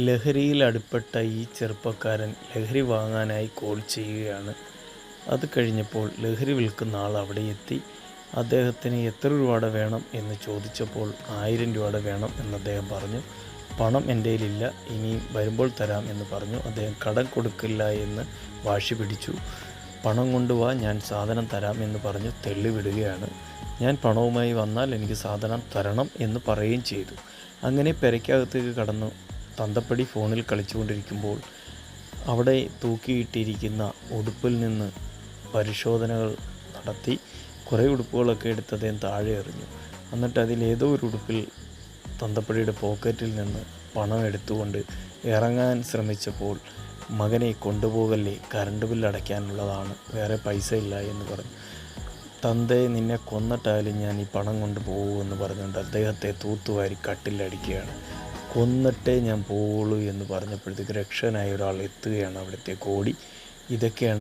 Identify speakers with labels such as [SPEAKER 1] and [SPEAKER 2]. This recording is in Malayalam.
[SPEAKER 1] ലഹരിയിൽ അടിപ്പെട്ട ഈ ചെറുപ്പക്കാരൻ ലഹരി വാങ്ങാനായി കോൾ ചെയ്യുകയാണ്. അത് കഴിഞ്ഞപ്പോൾ ലഹരി വിൽക്കുന്ന ആൾ അവിടെ എത്തി. അദ്ദേഹത്തിന് എത്ര രൂപയുടെ വേണം എന്ന് ചോദിച്ചപ്പോൾ 1000 രൂപയുടെ വേണം എന്ന് അദ്ദേഹം പറഞ്ഞു. പണം എൻ്റെ കയ്യിലില്ല, ഇനി വരുമ്പോൾ തരാം എന്ന് പറഞ്ഞു. അദ്ദേഹം കടം കൊടുക്കില്ല എന്ന് വാശി പിടിച്ചു. പണം കൊണ്ടുവാ, ഞാൻ സാധനം തരാം എന്ന് പറഞ്ഞു തെള്ളിവിടുകയാണ്. ഞാൻ പണവുമായി വന്നാൽ എനിക്ക് സാധനം തരണം എന്ന് പറയുകയും ചെയ്തു. അങ്ങനെ പെരയ്ക്കകത്തേക്ക് കടന്നു തന്തപ്പടി ഫോണിൽ കളിച്ചുകൊണ്ടിരിക്കുമ്പോൾ അവിടെ തൂക്കിയിട്ടിരിക്കുന്ന ഉടുപ്പിൽ നിന്ന് പരിശോധനകൾ നടത്തി. കുറേ ഉടുപ്പുകളൊക്കെ എടുത്ത് അദ്ദേഹം താഴെ എറിഞ്ഞു. എന്നിട്ട് അതിലേതോ ഒരു ഉടുപ്പിൽ തന്തപ്പടിയുടെ പോക്കറ്റിൽ നിന്ന് പണം എടുത്തുകൊണ്ട് ഇറങ്ങാൻ ശ്രമിച്ചപ്പോൾ മകനെ കൊണ്ടുപോകല്ലേ, കറണ്ട് ബില്ല് അടയ്ക്കാനുള്ളതാണ്, വേറെ പൈസ ഇല്ല എന്ന് പറഞ്ഞു. തന്തയെ നിന്നെ കൊന്നിട്ടായാലും ഞാൻ ഈ പണം കൊണ്ട് പോകുമെന്ന് പറഞ്ഞുകൊണ്ട് അദ്ദേഹത്തെ തൂത്തുവാരി കട്ടിലടിക്കുകയാണ്. കൊന്നിട്ടേ ഞാൻ പോവുള്ളൂ എന്ന് പറഞ്ഞപ്പോഴത്തേക്ക് രക്ഷകനായ ഒരാൾ എത്തുകയാണ് അവിടത്തേക്ക് ഓടി. ഇതൊക്കെയാണ്